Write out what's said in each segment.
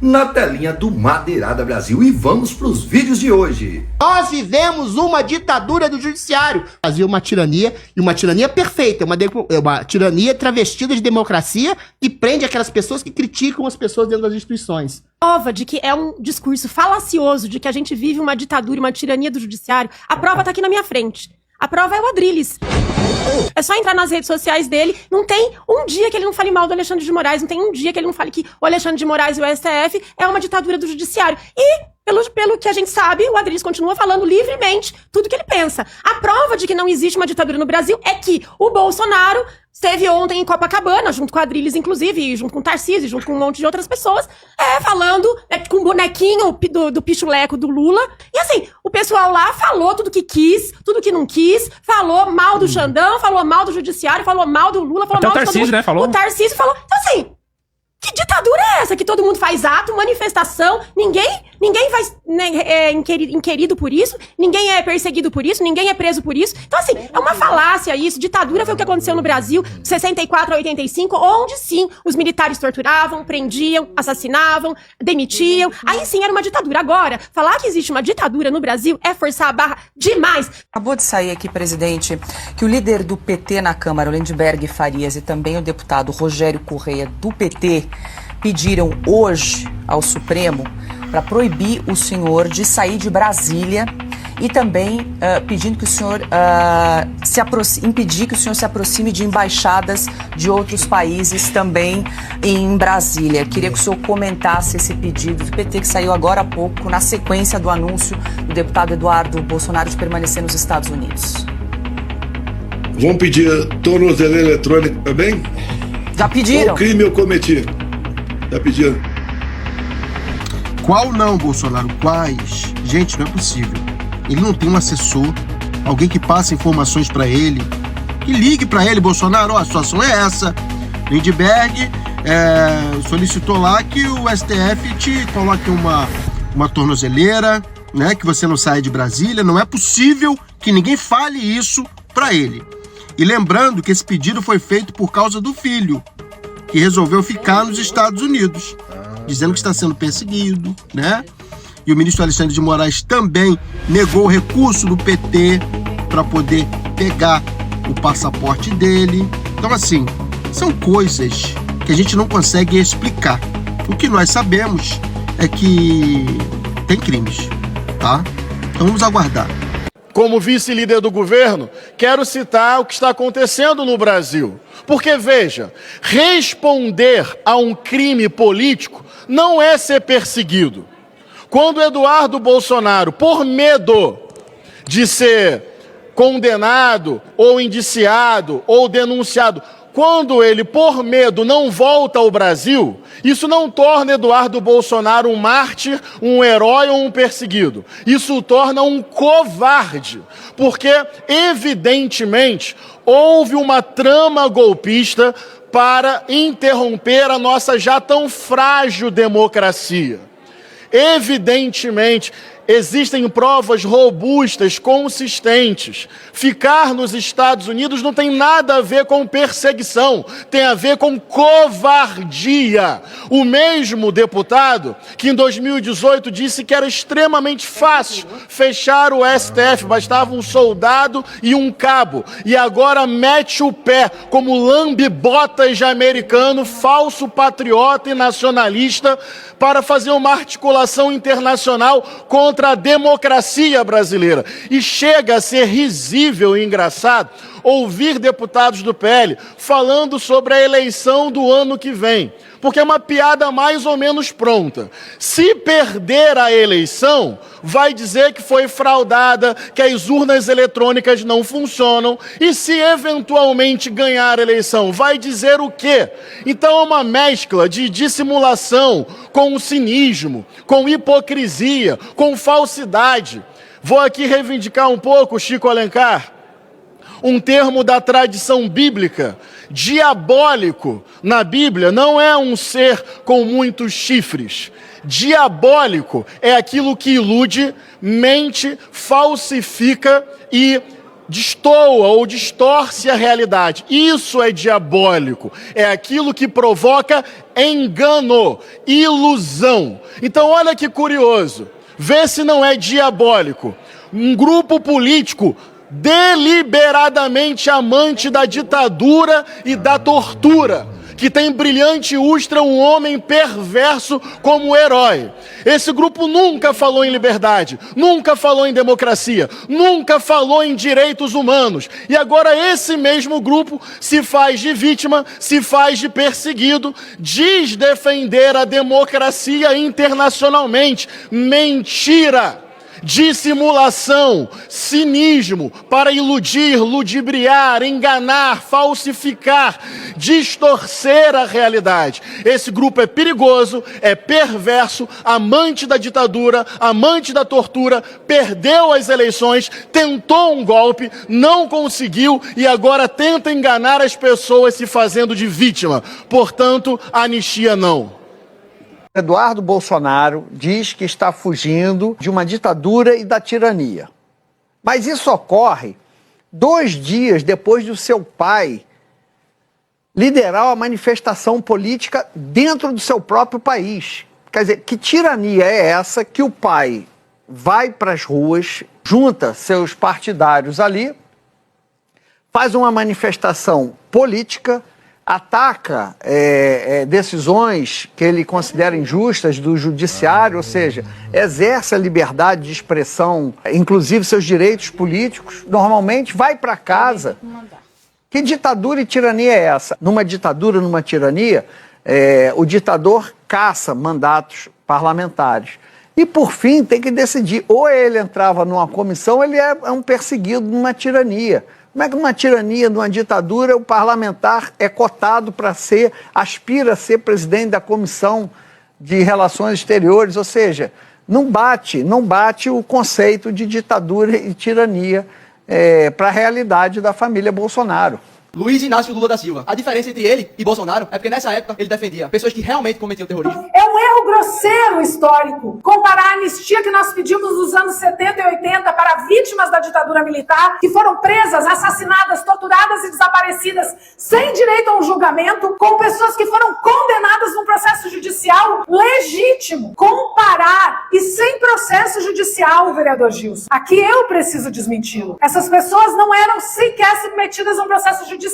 na telinha do Madeirada Brasil. E vamos para os vídeos de hoje. Nós vivemos uma ditadura do judiciário. O Brasil é uma tirania, e uma tirania perfeita, uma tirania travestida de democracia que prende aquelas pessoas que criticam as pessoas dentro das instituições. Prova de que é um discurso falacioso de que a gente vive uma ditadura, uma tirania do judiciário. A prova tá aqui na minha frente. A prova é o Adrilles. É só entrar nas redes sociais dele. Não tem um dia que ele não fale mal do Alexandre de Moraes. Não tem um dia que ele não fale que o Alexandre de Moraes e o STF é uma ditadura do judiciário. E, pelo que a gente sabe, o Adrilles continua falando livremente tudo que ele pensa. A prova de que não existe uma ditadura no Brasil é que o Bolsonaro esteve ontem em Copacabana, junto com o Adrilles, inclusive, e junto com o Tarcísio, junto com um monte de outras pessoas, falando com o bonequinho do pichuleco do Lula. E assim, o pessoal lá falou tudo que quis, tudo que não quis, falou mal do Xandão, falou mal do Judiciário, falou mal do Lula, falou até mal o de todo Tarcísio, mundo. né? Falou. O Tarcísio falou. Então assim, que ditadura é essa? Que todo mundo faz ato, manifestação, ninguém vai inquirido por isso, ninguém é perseguido por isso, ninguém é preso por isso. Então assim, é uma falácia isso. Ditadura foi o que aconteceu no Brasil de 64 a 85, onde sim, os militares torturavam, prendiam, assassinavam, demitiam. Aí sim era uma ditadura. Agora, falar que existe uma ditadura no Brasil é forçar a barra demais. Acabou de sair aqui, presidente, que o líder do PT na Câmara, o Lindbergh Farias, e também o deputado Rogério Correia, do PT, pediram hoje ao Supremo para proibir o senhor de sair de Brasília e também pedindo que o senhor impedir que o senhor se aproxime de embaixadas de outros países também em Brasília. Queria que o senhor comentasse esse pedido do PT que saiu agora há pouco, na sequência do anúncio do deputado Eduardo Bolsonaro de permanecer nos Estados Unidos. Vão pedir tornozeleira eletrônica também? Já pediram? Qual crime eu cometi? Já pediram. Qual não, Bolsonaro? Quais? Gente, não é possível. Ele não tem um assessor, alguém que passe informações pra ele, que ligue pra ele, Bolsonaro, ó, a situação é essa. Lindbergh solicitou lá que o STF te coloque uma tornozeleira, né, que você não saia de Brasília. Não é possível que ninguém fale isso pra ele. E lembrando que esse pedido foi feito por causa do filho, que resolveu ficar nos Estados Unidos, dizendo que está sendo perseguido, né? E o ministro Alexandre de Moraes também negou o recurso do PT para poder pegar o passaporte dele. Então, assim, são coisas que a gente não consegue explicar. O que nós sabemos é que tem crimes, tá? Então vamos aguardar. Como vice-líder do governo, quero citar o que está acontecendo no Brasil. Porque, veja, responder a um crime político não é ser perseguido. Quando Eduardo Bolsonaro, por medo de ser condenado, ou indiciado, ou denunciado, quando ele, por medo, não volta ao Brasil, isso não torna Eduardo Bolsonaro um mártir, um herói ou um perseguido. Isso o torna um covarde, porque, evidentemente, houve uma trama golpista para interromper a nossa já tão frágil democracia. Evidentemente, existem provas robustas, consistentes. Ficar nos Estados Unidos não tem nada a ver com perseguição, tem a ver com covardia. O mesmo deputado que em 2018 disse que era extremamente fácil fechar o STF, bastava um soldado e um cabo, e agora mete o pé como lambe-botas de americano, falso patriota e nacionalista, para fazer uma articulação internacional contra a democracia brasileira. E chega a ser risível e engraçado ouvir deputados do PL falando sobre a eleição do ano que vem, porque é uma piada mais ou menos pronta. Se perder a eleição, vai dizer que foi fraudada, que as urnas eletrônicas não funcionam, e se eventualmente ganhar a eleição, vai dizer o quê? Então é uma mescla de dissimulação com cinismo, com hipocrisia, com falsidade. Vou aqui reivindicar um pouco, Chico Alencar, um termo da tradição bíblica. Diabólico, na Bíblia, não é um ser com muitos chifres. Diabólico é aquilo que ilude, mente, falsifica e destoa ou distorce a realidade. Isso é diabólico. É aquilo que provoca engano, ilusão. Então, olha que curioso. Vê se não é diabólico. Um grupo político deliberadamente amante da ditadura e da tortura, que tem brilhante Ustra um homem perverso como herói. Esse grupo nunca falou em liberdade, nunca falou em democracia, nunca falou em direitos humanos. E agora esse mesmo grupo se faz de vítima, se faz de perseguido, diz defender a democracia internacionalmente. Mentira! Dissimulação, cinismo, para iludir, ludibriar, enganar, falsificar, distorcer a realidade. Esse grupo é perigoso, é perverso, amante da ditadura, amante da tortura, perdeu as eleições, tentou um golpe, não conseguiu e agora tenta enganar as pessoas se fazendo de vítima. Portanto, anistia não. Eduardo Bolsonaro diz que está fugindo de uma ditadura e da tirania. Mas isso ocorre 2 dias depois do seu pai liderar uma manifestação política dentro do seu próprio país. Quer dizer, que tirania é essa que o pai vai para as ruas, junta seus partidários ali, faz uma manifestação política, ataca decisões que ele considera injustas do judiciário, ou seja, exerce a liberdade de expressão, inclusive seus direitos políticos, normalmente vai para casa. Que ditadura e tirania é essa? Numa ditadura, numa tirania, o ditador caça mandatos parlamentares. E, por fim, tem que decidir, ou ele entrava numa comissão, ou ele é um perseguido numa tirania. Como é que numa tirania, numa ditadura, o parlamentar é cotado para aspira a ser presidente da Comissão de Relações Exteriores? Ou seja, não bate o conceito de ditadura e tirania para a realidade da família Bolsonaro. Luiz Inácio Lula da Silva. A diferença entre ele e Bolsonaro é porque nessa época ele defendia pessoas que realmente cometiam terrorismo. É um erro grosseiro histórico comparar a anistia que nós pedimos nos anos 70 e 80 para vítimas da ditadura militar, que foram presas, assassinadas, torturadas e desaparecidas sem direito a um julgamento, com pessoas que foram condenadas num processo judicial legítimo. Comparar e sem processo judicial, vereador Gilson. Aqui eu preciso desmenti-lo. Essas pessoas não eram sequer submetidas a um processo judicial,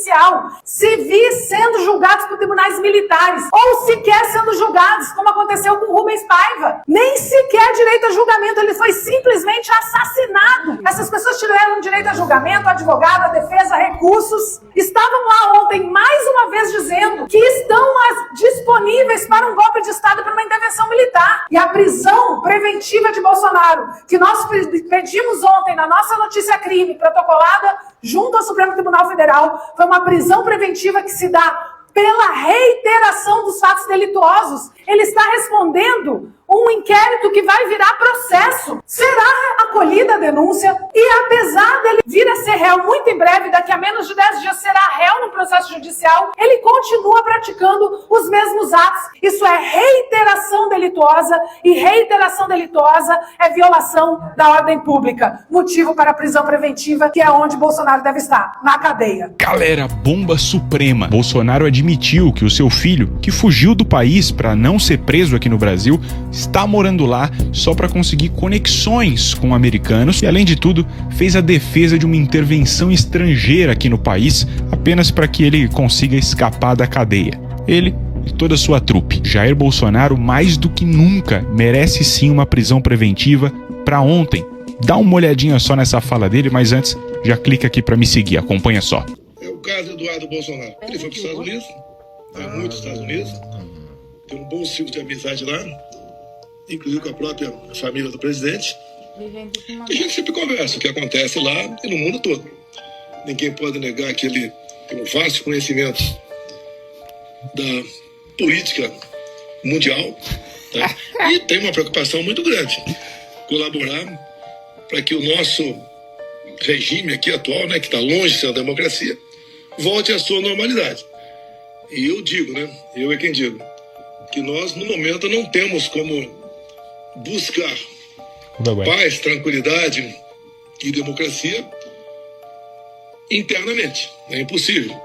civis sendo julgados por tribunais militares, ou sequer sendo julgados, como aconteceu com Rubens Paiva. Nem sequer direito a julgamento, ele foi simplesmente assassinado. Essas pessoas tiveram direito a julgamento, advogado, a defesa, recursos. Estavam lá ontem, mais uma vez, dizendo que estão disponíveis para um golpe de Estado, para uma intervenção militar. E a prisão preventiva de Bolsonaro, que nós pedimos ontem na nossa notícia crime, protocolada junto ao Supremo Tribunal Federal, foi uma prisão preventiva que se dá pela reiteração dos fatos delituosos. Ele está respondendo um inquérito que vai virar processo. Será acolhida a denúncia e, apesar dele vir a ser réu muito em breve, daqui a menos de 10 dias será réu no processo judicial, ele continua praticando os mesmos atos. Isso é reiteração delituosa, e reiteração delituosa é violação da ordem pública. Motivo para a prisão preventiva, que é onde Bolsonaro deve estar, na cadeia. Galera, bomba suprema. Bolsonaro admitiu que o seu filho, que fugiu do país para não ser preso aqui no Brasil, está morando lá só para conseguir conexões com americanos e, além de tudo, fez a defesa de uma intervenção estrangeira aqui no país apenas para que ele consiga escapar da cadeia. Ele e toda a sua trupe. Jair Bolsonaro, mais do que nunca, merece sim uma prisão preventiva para ontem. Dá uma olhadinha só nessa fala dele, mas antes, já clica aqui para me seguir, acompanha só. É o caso do Eduardo Bolsonaro. Ele foi para os Estados Unidos, vai muito aos Estados Unidos, tem um bom ciclo de amizade lá, inclusive com a própria família do presidente. A gente sempre conversa o que acontece lá e no mundo todo. Ninguém pode negar que ele tem um vasto conhecimento da política mundial, tá? E tem uma preocupação muito grande, colaborar para que o nosso regime aqui atual, né, que está longe de ser uma democracia, volte à sua normalidade. E eu digo, né, eu é quem digo, que nós no momento não temos como buscar paz, tranquilidade e democracia internamente. É impossível.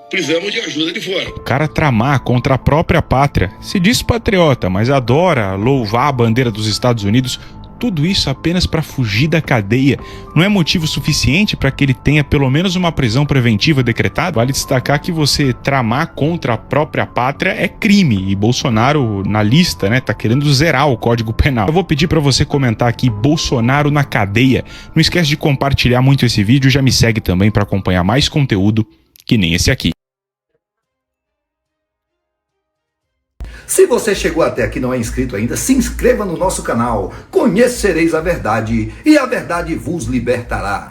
Precisamos de ajuda de fora. O cara tramar contra a própria pátria, se diz patriota, mas adora louvar a bandeira dos Estados Unidos, tudo isso apenas para fugir da cadeia. Não é motivo suficiente para que ele tenha pelo menos uma prisão preventiva decretada? Vale destacar que você tramar contra a própria pátria é crime, e Bolsonaro na lista, né, tá querendo zerar o Código Penal. Eu vou pedir para você comentar aqui Bolsonaro na cadeia. Não esquece de compartilhar muito esse vídeo, já me segue também para acompanhar mais conteúdo que nem esse aqui. Se você chegou até aqui e não é inscrito ainda, se inscreva no nosso canal. Conhecereis a verdade e a verdade vos libertará.